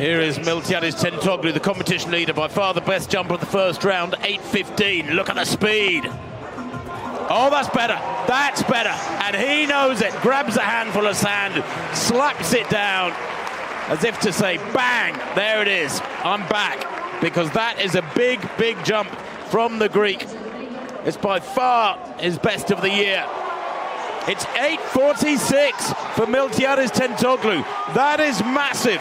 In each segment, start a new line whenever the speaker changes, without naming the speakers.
Here is Miltiadis Tentoglou, the competition leader, by far the best jumper of the first round, 8.15. Look at the speed. Oh, that's better. That's better. And he knows it. Grabs a handful of sand, slaps it down, as if to say, bang, there it is. I'm back. Because that is a big, big jump from the Greek. It's by far his best of the year. It's 8.46 for Miltiadis Tentoglou. That is massive.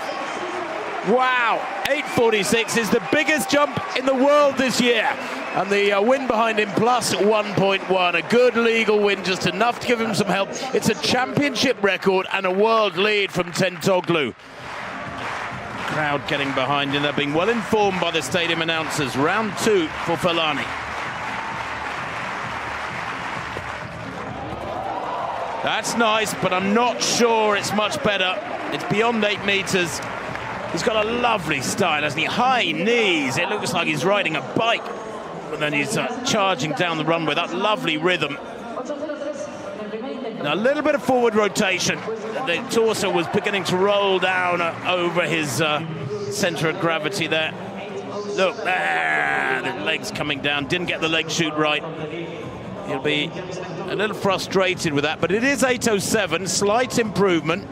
Wow, 8.46 is the biggest jump in the world this year. And the win behind him, plus 1.1. A good legal win, just enough to give him some help. It's a championship record and a world lead from Tentoglou. Crowd getting behind him. They're being well informed by the stadium announcers. Round 2 for Falani. That's nice, but I'm not sure it's much better. It's beyond 8 meters. He's got a lovely style, hasn't he? High knees. It looks like he's riding a bike. But then he's charging down the runway. That lovely rhythm. Now, a little bit of forward rotation. The torso was beginning to roll down over his center of gravity there. Look, there, the legs coming down. Didn't get the leg shoot right. He'll be a little frustrated with that, but it is 8.07, slight improvement.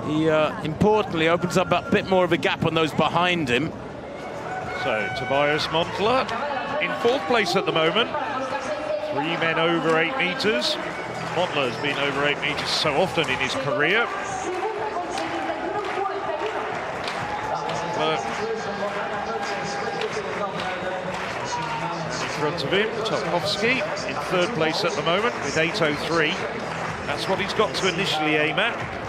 He importantly opens up a bit more of a gap on those behind him.
So Tobias Montler in 4th place at the moment. 3 men over 8 meters. Montler has been over 8 meters so often in his career. In front of him, Tarkovsky in 3rd place at the moment with 8.03. That's what he's got to initially aim at.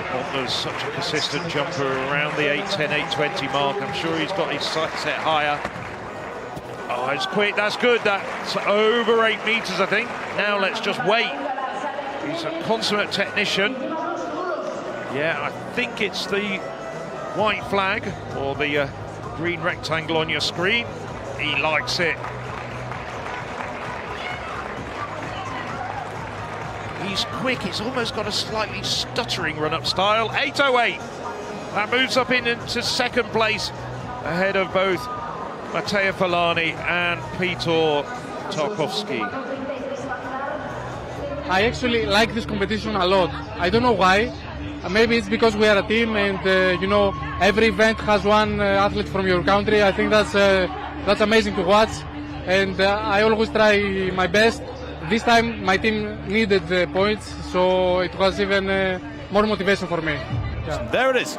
Montler's such a persistent jumper around the 8.10, 8.20 mark. I'm sure he's got his sights set higher. Oh, it's quick, that's good. That's over 8 meters, I think. Now let's just wait. He's a consummate technician. Yeah, I think it's the white flag or the green rectangle on your screen. He likes it. He's quick, he's almost got a slightly stuttering run-up style. 8.08. That moves up into 2nd place ahead of both Matteo Falani and Peter Tarkovsky.
I actually like this competition a lot. I don't know why. Maybe it's because we are a team and, you know, every event has one athlete from your country. I think that's amazing to watch. And I always try my best. This time my team needed the points, so it was even more motivation for me. Yeah.
There it is.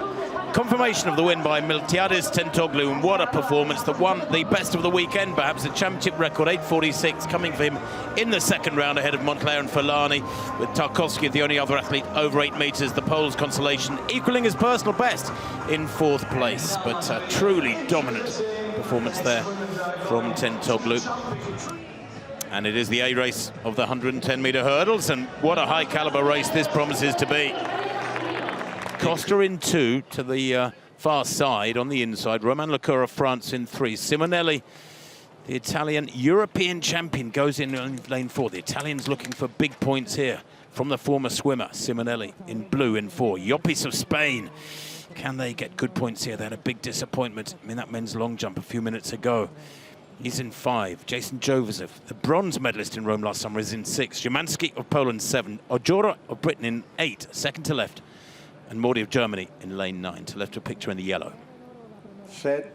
Confirmation of the win by Miltiadis Tentoglou, and what a performance. The best of the weekend, perhaps a championship record, 8.46, coming for him in the 2nd round ahead of Montler and Falani, with Tarkovsky, the only other athlete over 8 meters, the Pole's consolation, equaling his personal best in 4th place. But truly dominant performance there from Tentoglou. And it is the A race of the 110-meter hurdles, and what a high-caliber race this promises to be. Costa in 2 to the far side on the inside. Romain Lecoeur of France in 3. Simonelli, the Italian European champion, goes in lane 4. The Italians looking for big points here from the former swimmer. Simonelli in blue in 4. Llopis of Spain. Can they get good points here? They had a big disappointment in that men's long jump a few minutes ago. He's in 5. Jason Joseph, the bronze medalist in Rome last summer, is in 6. Szymanski of Poland 7. Ojora of Britain in 8, second to left. And Mordi of Germany in lane 9, to left of picture in the yellow.
Set.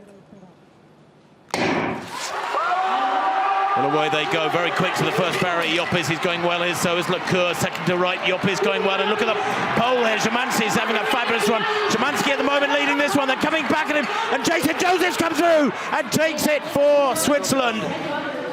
Well, away they go, very quick to the first barrier. Llopis is going well here, so is Lecoeur. Second to right, Llopis going well. And look at the pole here. Szymanski is having a fabulous run. Szymanski at the moment leading this one. They're coming back at him. And Jason Joseph comes through and takes it for Switzerland.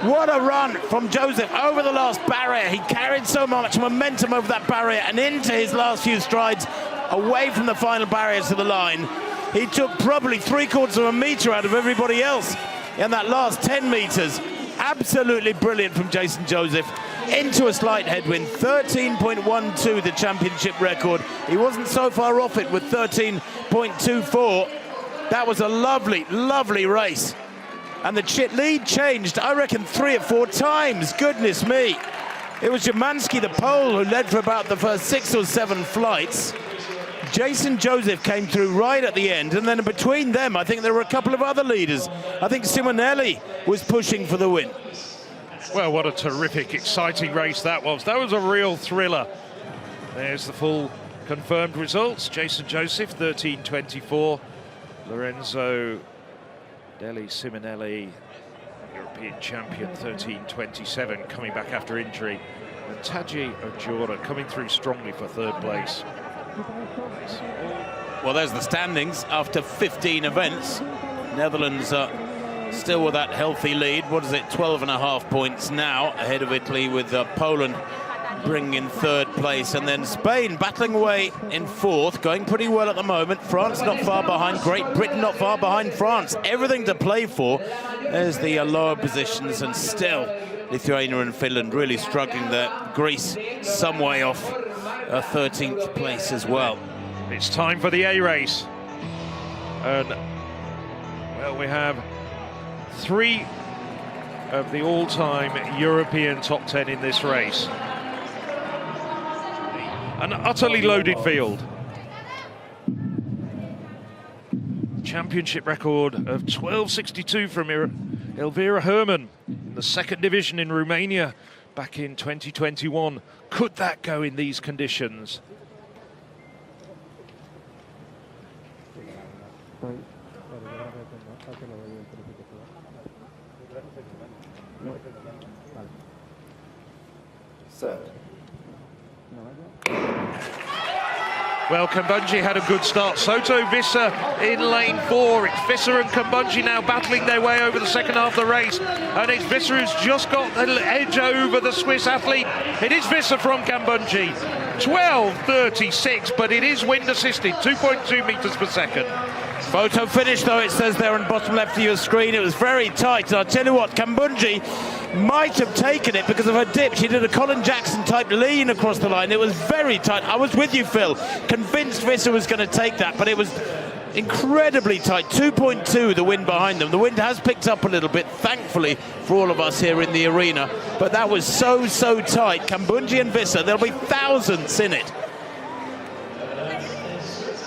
What a run from Joseph over the last barrier. He carried so much momentum over that barrier and into his last few strides, away from the final barriers to the line. He took probably 3/4 of a meter out of everybody else in that last 10 meters. Absolutely brilliant from Jason Joseph. Into a slight headwind, 13.12, the championship record. He wasn't so far off it with 13.24. That was a lovely, lovely race. And the lead changed, I reckon, 3 or 4 times. Goodness me. It was Szymanski, the Pole, who led for about the first 6 or 7 flights. Jason Joseph came through right at the end, and then between them, I think there were a couple of other leaders. I think Simonelli was pushing for the win.
Well, what a terrific, exciting race that was. That was a real thriller. There's the full confirmed results. Jason Joseph, 13.24. Lorenzo Deli Simonelli, European champion, 13.27, coming back after injury. And Taji Ojora coming through strongly for third place.
Well, there's the standings after 15 events. Netherlands are still with that healthy lead. What is it, 12.5 points now, ahead of Italy, with Poland bringing in third place. And then Spain battling away in fourth, going pretty well at the moment. France not far behind, Great Britain not far behind France. Everything to play for. There's the lower positions, and still Lithuania and Finland really struggling there. Greece some way off 13th place as well.
It's time for the A race. And, well, we have 3 of the all-time European top 10 in this race. An utterly loaded field. Championship record of 12.62 from Elvira Herman in the second division in Romania back in 2021. Could that go in these conditions? Well, Kambundji had a good start. Soto Visser in lane 4. It's Visser and Kambundji now battling their way over the second half of the race. And it's Visser who's just got the edge over the Swiss athlete. It is Visser from Kambundji. 12.36, but it is wind assisted, 2.2 meters per second.
Photo finish, though, it says there on bottom left of your screen. It was very tight. And I'll tell you what, Kambundji might have taken it because of her dip. She did a Colin Jackson type lean across the line. It was very tight. I was with you, Phil. Convinced Visser was going to take that, but it was incredibly tight. 2.2, the wind behind them. The wind has picked up a little bit, thankfully, for all of us here in the arena. But that was so tight. Kambundji and Visser, there'll be thousands in it.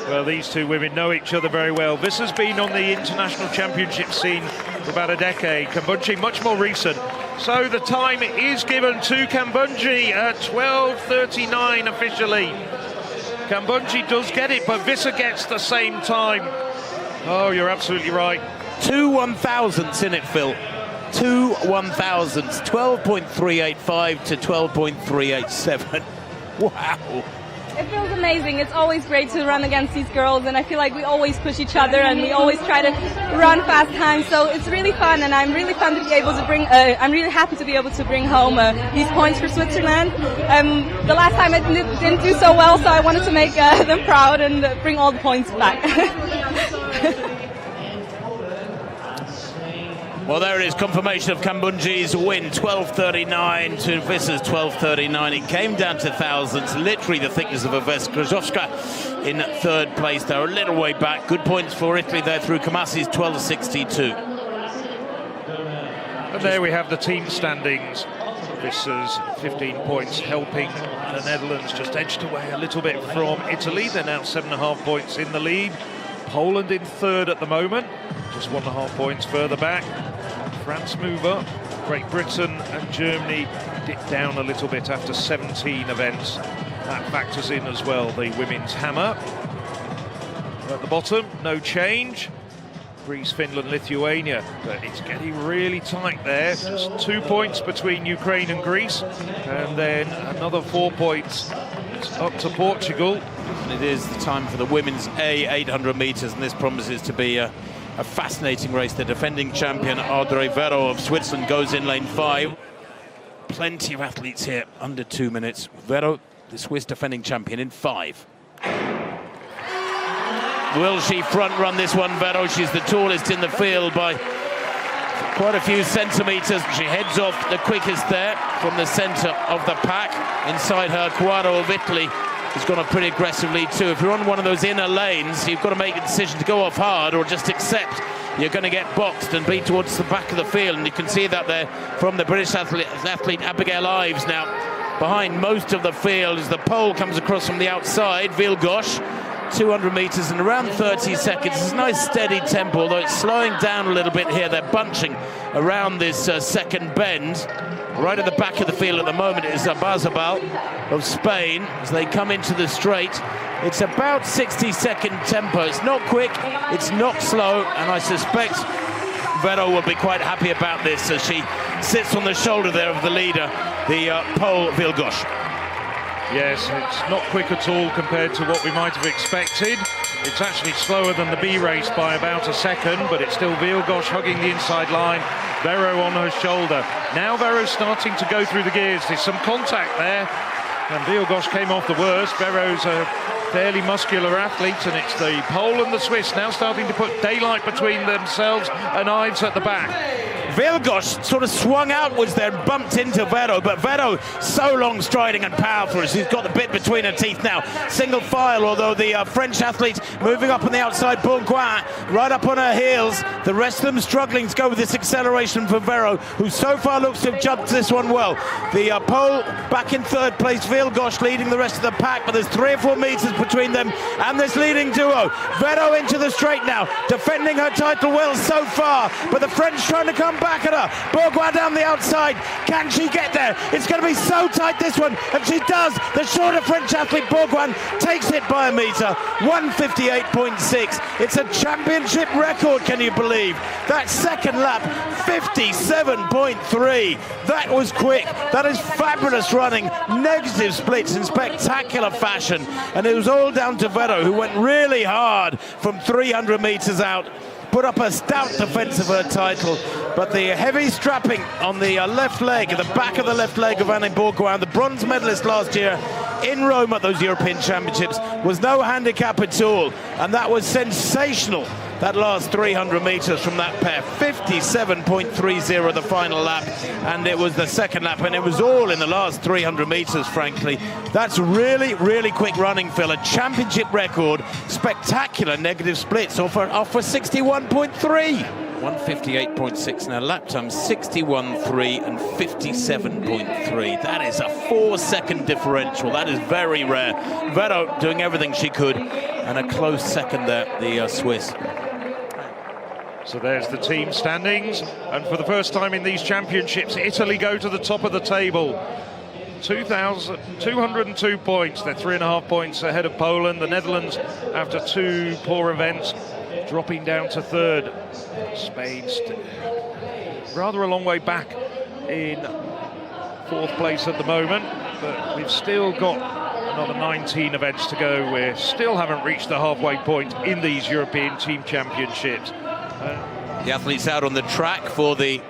Well, these two women know each other very well. Visser's been on the international championship scene for about a decade. Kambundji much more recent. So the time is given to Kambundji at 12.39 officially. Kambundji does get it, but Visser gets the same time. Oh, you're absolutely right.
2 1,000ths in it, Phil. 2 1,000ths. 12.385 to 12.387. Wow.
It feels amazing. It's always great to run against these girls, and I feel like we always push each other and we always try to run fast times. So it's really fun, and I'm really fun to be able to bring. I'm really happy to be able to bring home these points for Switzerland. The last time I didn't do so well, so I wanted to make them proud and bring all the points back.
Well, there it is, confirmation of Kambundji's win, 12.39 to Visser's 12.39. It came down to thousands, literally the thickness of a vest. Krzyzewska in third place. They're a little way back. Good points for Italy there through Kamasi's 12.62.
And there we have the team standings. Visser's 15 points, helping the Netherlands just edged away a little bit from Italy. They're now 7.5 points in the lead. Poland in third at the moment, just 1.5 points further back. France move up. Great Britain and Germany dip down a little bit after 17 events. That factors in as well the women's hammer. At the bottom, no change. Greece, Finland, Lithuania, but it's getting really tight there. Just 2 points between Ukraine and Greece, and then another 4 points up to Portugal.
And it is the time for the women's A 800 meters, and this promises to be a fascinating race. The defending champion Audrey Vero of Switzerland goes in lane 5. Plenty of athletes here under 2 minutes. Vero, the Swiss defending champion, in 5. Will she front run this one, Vero? She's the tallest in the field by quite a few centimetres. She heads off the quickest there from the centre of the pack. Inside her, Quaro of Italy has gone up pretty aggressively too. If you're on one of those inner lanes, you've got to make a decision to go off hard or just accept you're going to get boxed and be towards the back of the field. And you can see that there from the British athlete Abigail Ives now behind most of the field as the pole comes across from the outside. Vilgosh 200 metres in around 30 seconds. It's a nice steady tempo, although it's slowing down a little bit here. They're bunching around this second bend. Right at the back of the field at the moment is Zabazabal of Spain as they come into the straight. It's about 60-second tempo. It's not quick, it's not slow, and I suspect Vero will be quite happy about this as she sits on the shoulder there of the leader, the Pole Wilgosz.
Yes, it's not quick at all compared to what we might have expected. It's actually slower than the B race by about a second, but it's still Wilgosz hugging the inside line, Vero on her shoulder. Now Vero's starting to go through the gears. There's some contact there, and Wilgosz came off the worst. Vero's a fairly muscular athlete, and it's the Pole and the Swiss now starting to put daylight between themselves and Ives at the back.
Wilgosz sort of swung outwards there and bumped into Vero, but Vero so long striding and powerful. She's got the bit between her teeth now. Single file, although the French athlete moving up on the outside, Bourgoin, right up on her heels. The rest of them struggling to go with this acceleration for Vero, who so far looks to have jumped this one well. The Pole back in third place, Wilgosz leading the rest of the pack, but there's 3 or 4 metres between them and this leading duo. Vero into the straight now, defending her title well so far, but the French trying to come back at her. Bourgoin down the outside. Can she get there? It's going to be so tight, this one, and she does. The shorter French athlete Bourgoin takes it by a metre, 1:58.6. It's a championship record, can you believe? That second lap, 57.3. That was quick. That is fabulous running. Negative splits in spectacular fashion, and it was all down to Vero, who went really hard from 300 metres out. Put up a stout defence of her title, but the heavy strapping on the left leg, the back of the left leg of Anne Bourgoin, the bronze medalist last year in Rome at those European Championships, was no handicap at all, and that was sensational. That last 300 metres from that pair, 57.30 the final lap, and it was the second lap, and it was all in the last 300 metres, frankly. That's really, really quick running, Phil. A championship record, spectacular negative splits off for 61.3. 1:58.6 now, lap time 61.3 and 57.3. That is a 4-second differential. That is very rare. Vero doing everything she could, and a close second there, the Swiss.
So there's the team standings, and for the first time in these championships, Italy go to the top of the table. 2,202 points. They're 3.5 points ahead of Poland. The Netherlands, after 2 poor events, dropping down to third. Spain's rather a long way back in 4th place at the moment, but we've still got another 19 events to go. We still haven't reached the halfway point in these European Team Championships.
The athletes out on the track for the...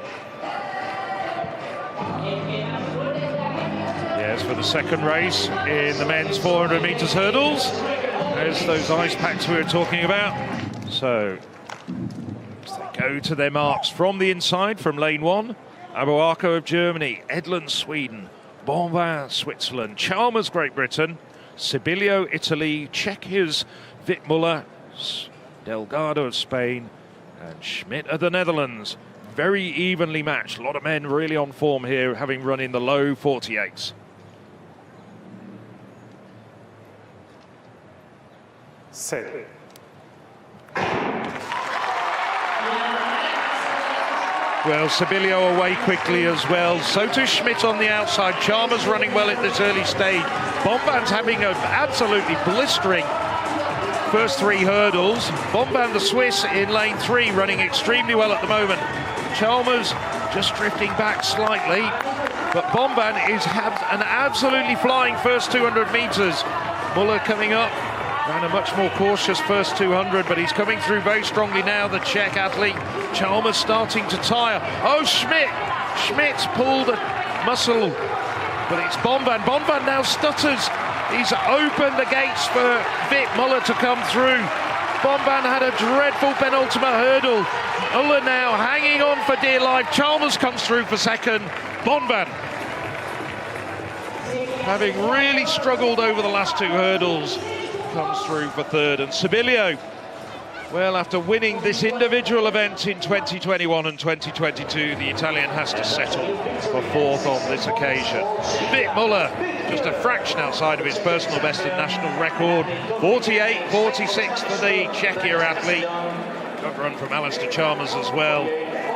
Yes, for the second race in the men's 400 metres hurdles. There's those ice packs we were talking about. So, as they go to their marks from the inside, from lane 1, Aboako of Germany, Edlund, Sweden, Bonvin, Switzerland, Chalmers, Great Britain, Sibilio, Italy, Czechia's Wittmuller, Delgado of Spain, and Schmidt of the Netherlands. Very evenly matched. A lot of men really on form here, having run in the low 48s.
Set.
Well, Sibilio away quickly as well. So too Schmidt on the outside. Chalmers running well at this early stage. Bonvin's having an absolutely blistering first 3 hurdles. Bonvin, the Swiss, in lane 3, running extremely well at the moment. Chalmers just drifting back slightly, but Bonvin had an absolutely flying first 200 metres. Muller coming up, ran a much more cautious first 200, but he's coming through very strongly now, the Czech athlete. Chalmers starting to tire. Oh, Schmidt's pulled a muscle, but it's Bonvin. Bonvin now stutters. He's opened the gates for Wittmuller to come through. Bonvin had a dreadful penultimate hurdle. Muller now hanging on for dear life. Chalmers comes through for second. Bonvin, having really struggled over the last 2 hurdles, comes through for third. And Sibilio, Well, after winning this individual event in 2021 and 2022, the Italian has to settle for fourth on this occasion. Vic Muller, just a fraction outside of his personal best and national record. 48-46 for the Czechia athlete. Good run from Alistair Chalmers as well.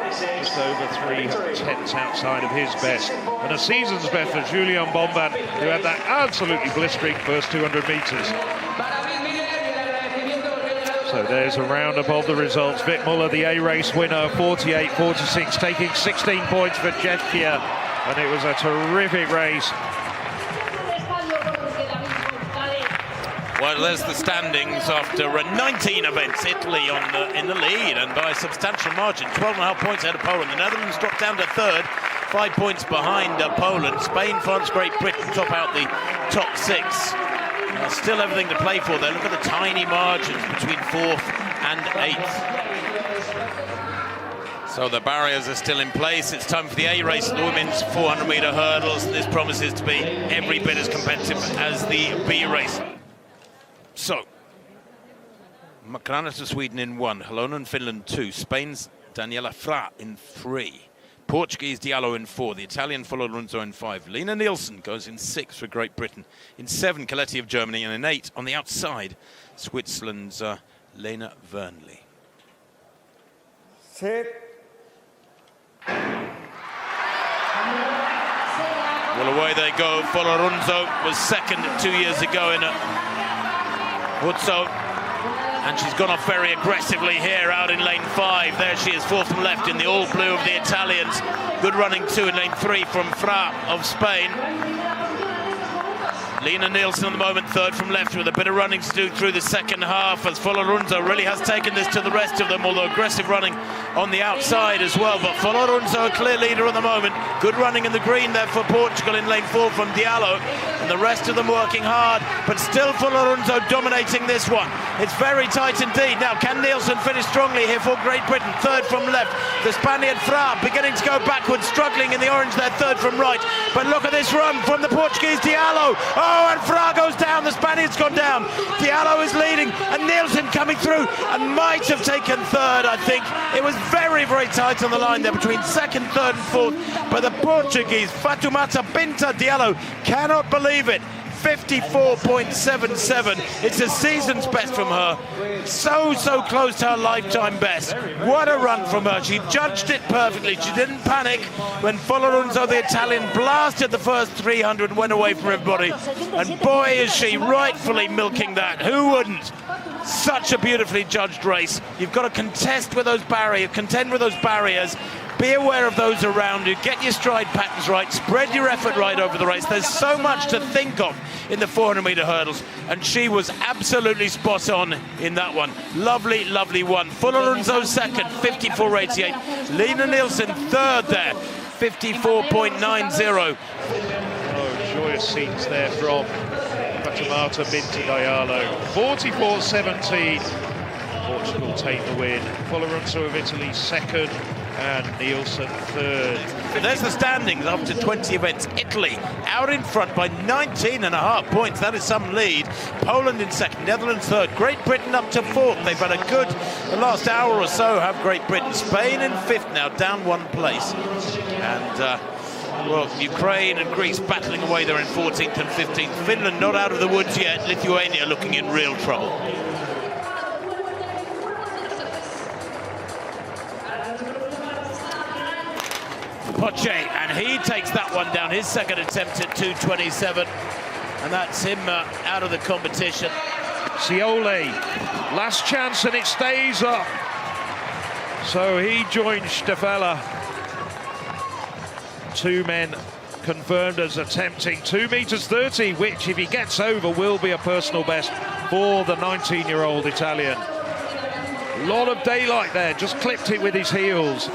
Just over 3 tenths outside of his best. And a season's best for Julien Bomban, who had that absolutely blistering first 200 metres. So there's a roundup of the results. Vic Muller, the A-race winner, 48-46, taking 16 points for Czechia. And it was a terrific race.
Well, there's the standings after 19 events. Italy in the lead, and by a substantial margin. 12.5 points ahead of Poland. The Netherlands dropped down to third, 5 points behind Poland. Spain, France, Great Britain top out the top 6. Still everything to play for there. Look at the tiny margins between 4th and 8th. So the barriers are still in place. It's time for the A race, the women's 400-metre hurdles. This promises to be every bit as competitive as the B race. So, Makrana to Sweden in 1, Halonen Finland 2, Spain's Daniela Fra in 3. Portuguese Diallo in 4, the Italian Folorunzo in 5. Lena Nielsen goes in 6 for Great Britain. In 7, Coletti of Germany, and in 8, on the outside, Switzerland's Lena Vernley. Well, away they go. Folorunzo was second 2 years ago in Hutso. And she's gone off very aggressively here out in lane 5. There she is, 4th from left in the all blue of the Italians. Good running too in lane 3 from Fra of Spain. Lena Nielsen at the moment, 3rd from left, with a bit of running to do through the second half, as Folorunzo really has taken this to the rest of them, although aggressive running on the outside as well. But Folorunzo a clear leader at the moment. Good running in the green there for Portugal in lane 4 from Diallo, and the rest of them working hard, but still Folorunzo dominating this one. It's very tight indeed. Now, can Nielsen finish strongly here for Great Britain? 3rd from left. The Spaniard Fra beginning to go backwards, struggling in the orange there, 3rd from right. But look at this run from the Portuguese Diallo. Oh, and Fra goes down. The Spaniard's gone down. Diallo is leading, and Nielsen coming through, and might have taken 3rd, I think. It was very, very tight on the line there between 2nd, 3rd and 4th. But the Portuguese, Fatoumata Binta Diallo, cannot believe it. 54.77. It's a season's best from her. So close to her lifetime best. What a run from her. She judged it perfectly. She didn't panic when Folorunzo, the Italian, blasted the first 300 and went away from everybody. And boy, is she rightfully milking that. Who wouldn't? Such a beautifully judged race. You've got to contend with those barriers. Be aware of those around you. Get your stride patterns right. Spread your effort right over the race. There's so much to think of in the 400-metre hurdles, and she was absolutely spot on in that one. Lovely, lovely one. Folorunzo 2nd, 54.88. Lena Nielsen 3rd there, 54.90.
Oh, joyous scenes there from Fatoumata Binta Diallo. 44.17. Portugal take the win. Folorunzo of Italy 2nd. And Nielsen 3rd.
There's the standings after 20 events. Italy out in front by 19.5 points. That is some lead. Poland in 2nd, Netherlands 3rd, Great Britain up to 4th. They've had a good, the last hour or so, have Great Britain. Spain in 5th now, down 1 place. And well, Ukraine and Greece battling away there in 14th and 15th. Finland not out of the woods yet. Lithuania looking in real trouble. Poche, and he takes that one down, his 2nd attempt at 2:27, and that's him out of the competition.
Sciole, last chance, and it stays up. So he joins Stefella. 2 men confirmed as attempting 2 meters 30, which, if he gets over, will be a personal best for the 19-year-old Italian. A lot of daylight there, just clipped it with his heels.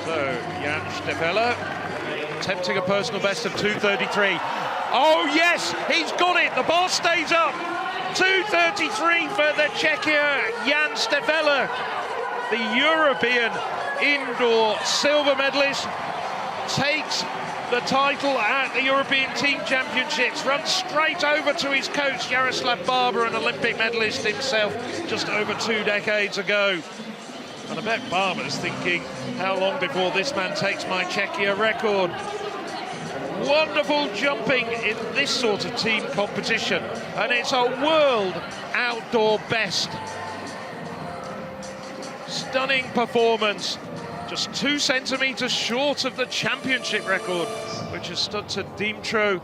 So, Jan Stefella attempting a personal best of 2:33. Oh, yes, he's got it. The bar stays up. 2:33 for the Czechia, Jan Stefella, the European indoor silver medalist, takes the title at the European Team Championships, runs straight over to his coach, Jaroslav Barber, an Olympic medalist himself just over 2 decades ago. And I bet Barber's thinking, how long before this man takes my Czechia record? Wonderful jumping in this sort of team competition, and it's a world outdoor best. Stunning performance, just 2 centimeters short of the championship record, which has stood to Dmytro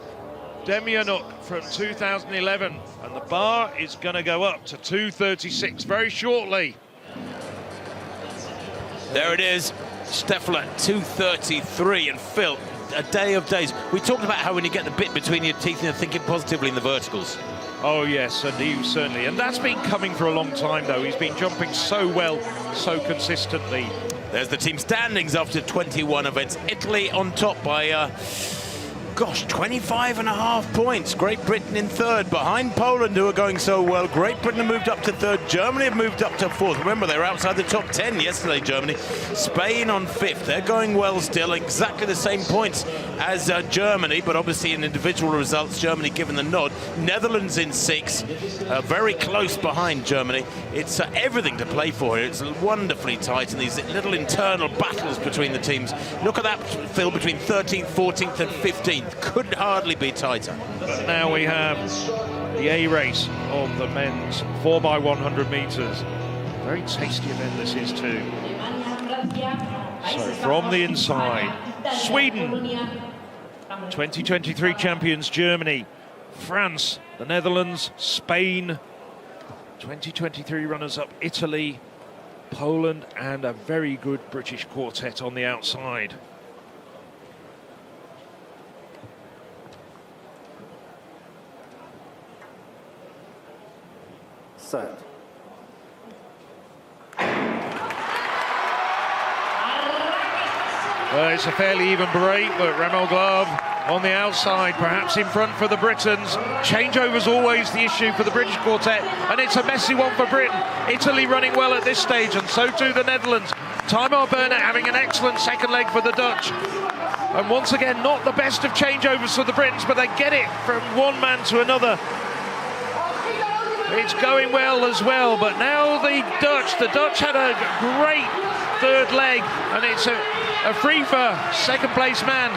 Demjanjuk from 2011, and the bar is going to go up to 2:36 very shortly.
There it is, Steffler 2:33, and Phil, a day of days. We talked about how when you get the bit between your teeth and you're thinking positively in the verticals.
Oh yes, and he certainly, and that's been coming for a long time though. He's been jumping so well, so consistently.
There's the team standings after 21 events. Italy on top by 25.5 points. Great Britain in third, behind Poland, who are going so well. Great Britain have moved up to third. Germany have moved up to fourth. Remember, they were outside the top 10 yesterday, Germany. Spain on fifth. They're going well still. Exactly the same points as Germany, but obviously in individual results, Germany given the nod. Netherlands in sixth, very close behind Germany. It's everything to play for here. It's wonderfully tight, and these little internal battles between the teams. Look at that, Phil, between 13th, 14th and 15th. Couldn't hardly be tighter.
But now we have the A race of the men's 4x100 metres. Very tasty event this is too. So from the inside, Sweden, 2023 champions Germany, France, the Netherlands, Spain, 2023 runners-up Italy, Poland, and a very good British quartet on the outside.
Set.
Well, it's a fairly even break, but Ramel-Glav on the outside, perhaps in front for the Britons. Changeover's always the issue for the British quartet, and it's a messy one for Britain. Italy running well at this stage, and so too the Netherlands. Tamar Burnett having an excellent second leg for the Dutch. And once again, not the best of changeovers for the Britons, but they get it from one man to another. It's going well as well, but now the Dutch had a great third leg, and it's a free for second place man.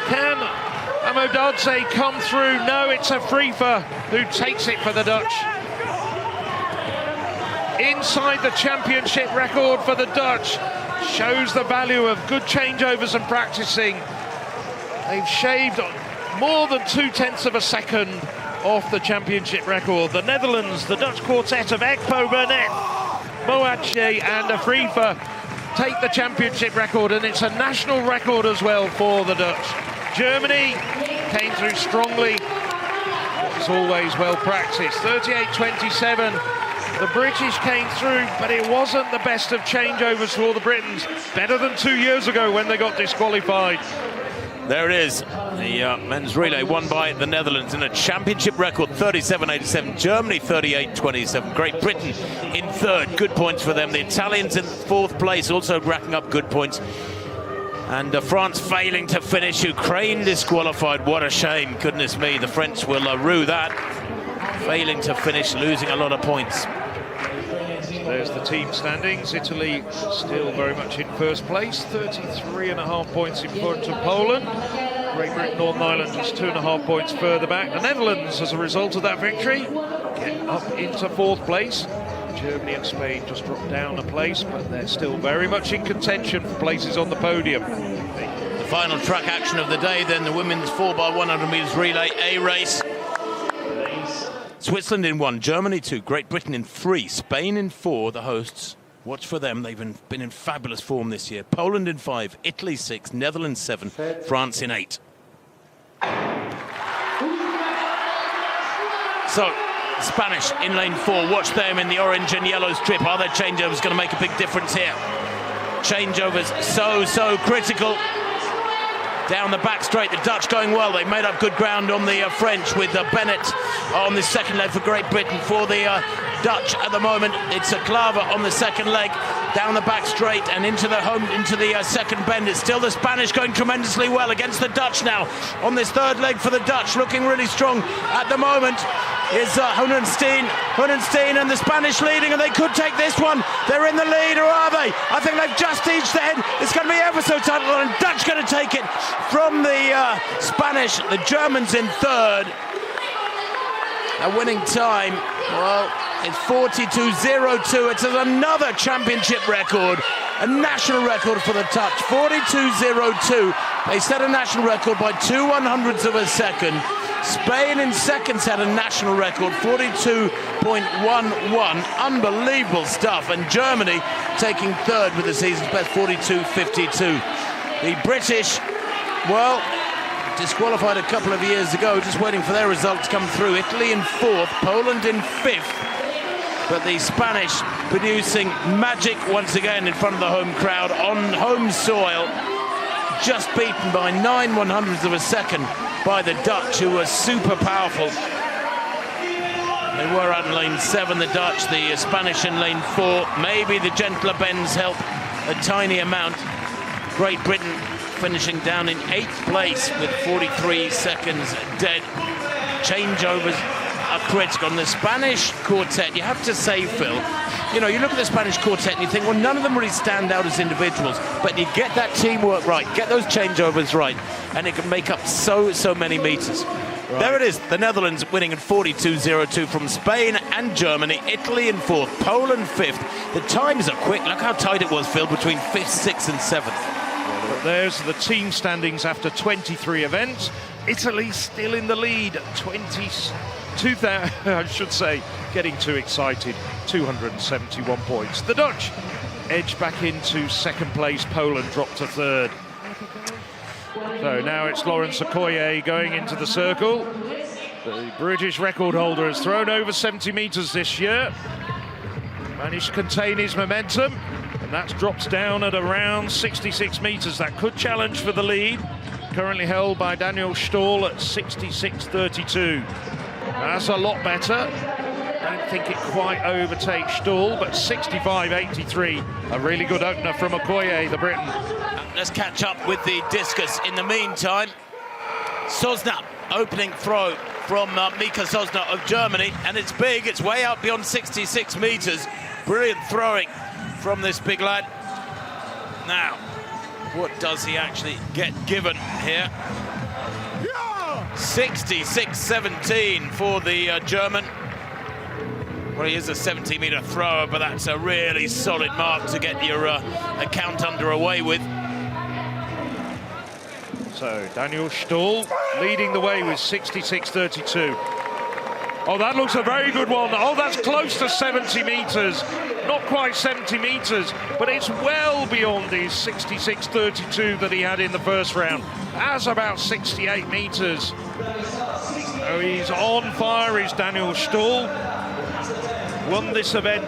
Can Amodadze come through? No, it's a free for who takes it for the Dutch. Inside the championship record for the Dutch, shows the value of good changeovers and practicing. They've shaved more than 0.2 of a second off the championship record. The Netherlands, the Dutch quartet of Ekpo, Burnett, Moatje and Afrifa take the championship record, and it's a national record as well for the Dutch. Germany came through strongly. It's always well practiced. 38.27. The British came through, but it wasn't the best of changeovers for the Britons. Better than 2 years ago when they got disqualified.
There it is, the men's relay won by the Netherlands in a championship record, 37.87. Germany 38.27. Great Britain in third, good points for them. The Italians in fourth place, also racking up good points. And France failing to finish. Ukraine disqualified. What a shame. Goodness me, the French will rue that. Failing to finish, losing a lot of points.
There's the team standings. Italy still very much in first place, 33.5 points in front of Poland. Great Britain, Northern Ireland just 2.5 points further back. The Netherlands, as a result of that victory, get up into fourth place. Germany and Spain just dropped down a place, but they're still very much in contention for places on the podium.
The final track action of the day, then, the women's 4x100 metres relay A race. Switzerland in 1, Germany 2, Great Britain in 3, Spain in 4, the hosts. Watch for them, they've been in fabulous form this year. Poland in 5, Italy 6, Netherlands 7, France in 8. So, Spanish in lane 4, watch them in the orange and yellow strip. Are their changeovers going to make a big difference here? Changeovers so critical. Down the back straight, the Dutch going well. They made up good ground on the French with Bennett on the second leg for Great Britain. For the Dutch at the moment, it's a Klaver on the second leg. down the back straight and into the second bend. It's still the Spanish going tremendously well against the Dutch now on this third leg for the Dutch, looking really strong at the moment is Hohenstein and the Spanish leading, and they could take this one. They're in the lead, or are they? I think they've just edged ahead. It's going to be ever so tight, and Dutch going to take it from the Spanish. The Germans in third. A winning time, well, it's 42.02. It's another championship record, a national record for the Dutch. 42.02. They set a national record by 2/100ths of a second. Spain in second set a national record, 42.11. Unbelievable stuff. And Germany taking third with the season's best, 42.52. The British, well, disqualified a couple of years ago, just waiting for their results to come through. Italy in fourth, Poland in fifth. But the Spanish producing magic once again in front of the home crowd on home soil. Just beaten by 9/100ths of a second by the Dutch, who were super powerful. They were out in lane 7, the Dutch, the Spanish in lane 4. Maybe the gentler bends help a tiny amount. Great Britain finishing down in 8th place with 43 seconds dead. Changeovers are critical. On the Spanish quartet, you have to say, Phil, you know, you look at the Spanish quartet and you think, well, none of them really stand out as individuals, but you get that teamwork right, get those changeovers right, and it can make up so many meters. Right. There it is, the Netherlands winning at 42.02 from Spain and Germany, Italy in fourth, Poland fifth. The times are quick. Look how tight it was, Phil, between 5th, 6th and 7th.
But there's the team standings after 23 events. Italy still in the lead, 22,000, I should say, getting too excited, 271 points. The Dutch edge back into second place, Poland dropped to third. So now it's Laurent Okoye going into the circle. The British record holder has thrown over 70 metres this year. Managed to contain his momentum, and that's dropped down at around 66 metres. That could challenge for the lead. Currently held by Daniel Stahl at 66.32. That's a lot better. Don't think it quite overtakes Stahl, but 65.83. A really good opener from Okoye, the Briton.
Let's catch up with the discus in the meantime. Sosna, opening throw from Mika Sosna of Germany, and it's big. It's way out beyond 66 metres. Brilliant throwing from this big lad. Now, what does he actually get given here? 66.17 for the German. Well, he is a 70-metre thrower, but that's a really solid mark to get your account underway with.
So Daniel Stahl leading the way with 66.32. Oh, that looks a very good one. Oh, that's close to 70 metres. Not quite 70 metres, but it's well beyond his 66.32 that he had in the first round. That's about 68 metres. Oh, he's on fire, is Daniel Stahl. Won this event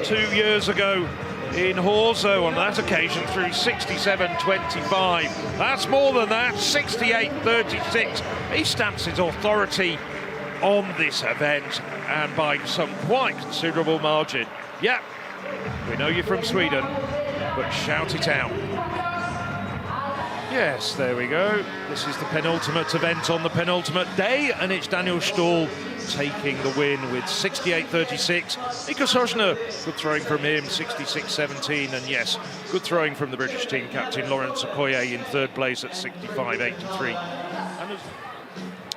2 years ago in Horzo on that occasion through 67.25. That's more than that, 68.36. He stamps his authority on this event, and by some quite considerable margin. Yeah, we know you're from Sweden, but shout it out. Yes, there we go. This is the penultimate event on the penultimate day, and it's Daniel Stahl taking the win with 68.36. Mika Sosna, good throwing from him, 66.17, and yes, good throwing from the British team captain Laurent Okoye in third place at 65.83.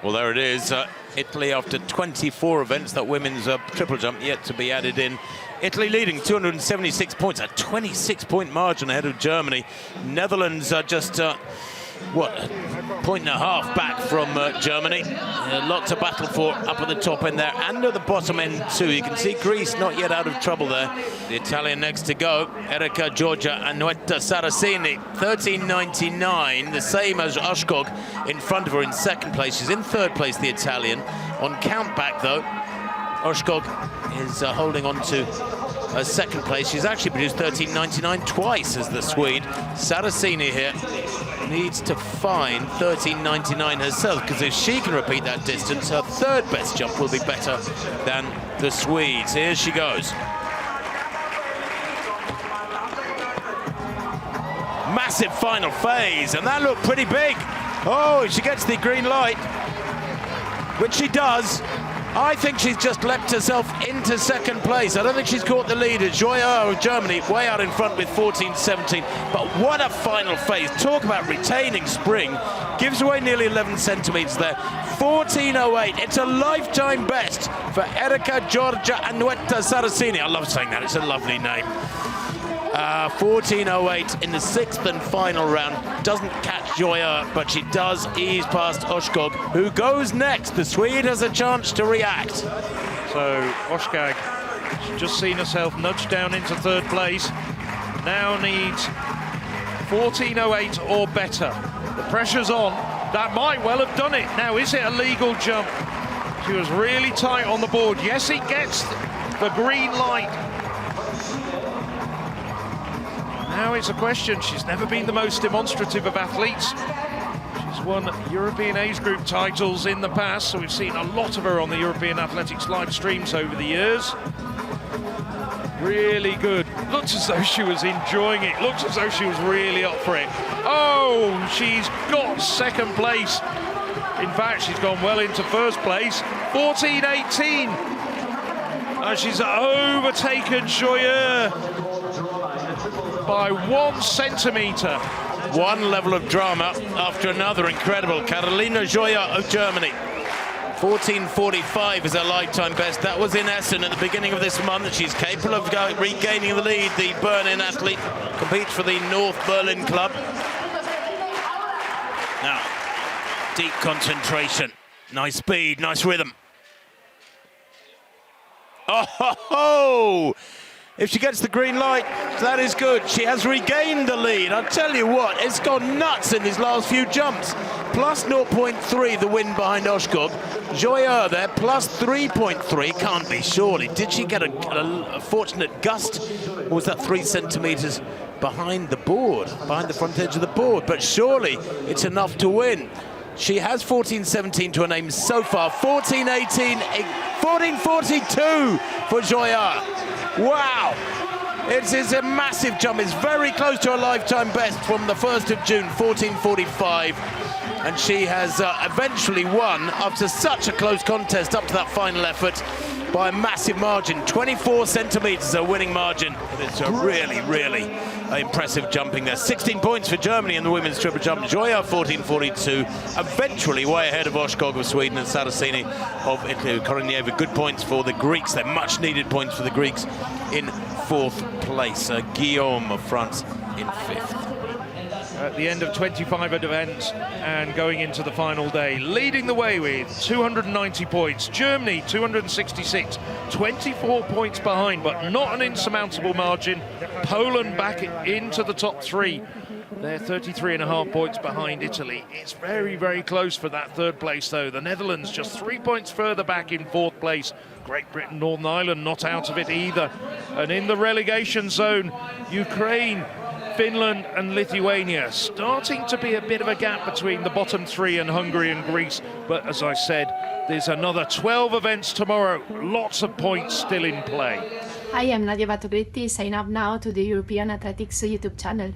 Well, there it is. Italy after 24 events, that women's triple jump yet to be added in. Italy leading 276 points, a 26-point margin ahead of Germany. Netherlands are just, a point and a half back from Germany. Lots to battle for up at the top end there and at the bottom end too. You can see Greece not yet out of trouble there. The Italian next to go, Erika Giorgia and Nuetta Saraceni, 13.99, the same as Oshkog in front of her in second place. She's in third place, the Italian. On count back though, Oshkog is holding on to second place. She's actually produced 13.99 twice as the Swede. Saraceni here needs to find 13.99 herself, because if she can repeat that distance, her third best jump will be better than the Swedes. Here she goes. massive final phase, and that looked pretty big. Oh, she gets the green light, which she does. I think she's just leapt herself into second place. I don't think she's caught the lead. Joya of Germany way out in front with 14.17. But what a final phase. Talk about retaining spring. Gives away nearly 11 centimetres there. 14.08. It's a lifetime best for Erika Giorgia Anuetta Saracini. I love saying that. It's a lovely name. 14.08 in the sixth and final round. Doesn't catch Joya, but she does ease past Oshkog, who goes next. The Swede has a chance to react.
So Oshkog has just seen herself nudged down into third place. Now needs 14.08 or better. The pressure's on. That might well have done it. Now, is it a legal jump? She was really tight on the board. Yes, it gets the green light. Now it's a question. She's never been the most demonstrative of athletes. She's won European age group titles in the past, so we've seen a lot of her on the European Athletics live streams over the years. Really good. Looks as though she was enjoying it. Looks as though she was really up for it. Oh, she's got second place. In fact, she's gone well into first place. 14.18. And she's overtaken Joyer by 1 centimetre.
One level of drama after another. Incredible. Carolina Joya of Germany. 14.45 is her lifetime best. That was in Essen at the beginning of this month. She's capable of regaining the lead. The Berlin athlete competes for the North Berlin club. Now, deep concentration. Nice speed, nice rhythm. Oh, ho, ho. If she gets the green light, that is good. She has regained the lead. I'll tell you what, it's gone nuts in these last few jumps. Plus 0.3, the win behind Oshkog. Joyer there, plus 3.3. Can't be, surely. Did she get a fortunate gust? Or was that 3 centimetres behind the board, behind the front edge of the board? But surely it's enough to win. She has 14.17 to her name so far. 14.18, 14.42 for Joyer. Wow, it is a massive jump. It's very close to a lifetime best from the 1st of June, 14.45. And she has eventually won, after such a close contest up to that final effort, by a massive margin. 24 centimetres, a winning margin. It's a really, really impressive jumping there. 16 points for Germany in the women's triple jump. Joya 14.42, eventually way ahead of Oshkog of Sweden and Saracini of Italy. Koronieva, good points for the Greeks. They're much needed points for the Greeks in 4th place. Guillaume of France in 5th.
At the end of 25 events and going into the final day, leading the way with 290 points. Germany 266, 24 points behind, but not an insurmountable margin. Poland back into the top 3. They're 33.5 points behind Italy. It's very, very close for that 3rd place, though. The Netherlands just 3 points further back in 4th place. Great Britain, Northern Ireland not out of it either. And in the relegation zone, Ukraine, Finland and Lithuania. Starting to be a bit of a gap between the bottom 3 and Hungary and Greece. But as I said, there's another 12 events tomorrow. Lots of points still in play.
Hi, I'm Nadia Batogritti. Sign up now to the European Athletics YouTube channel.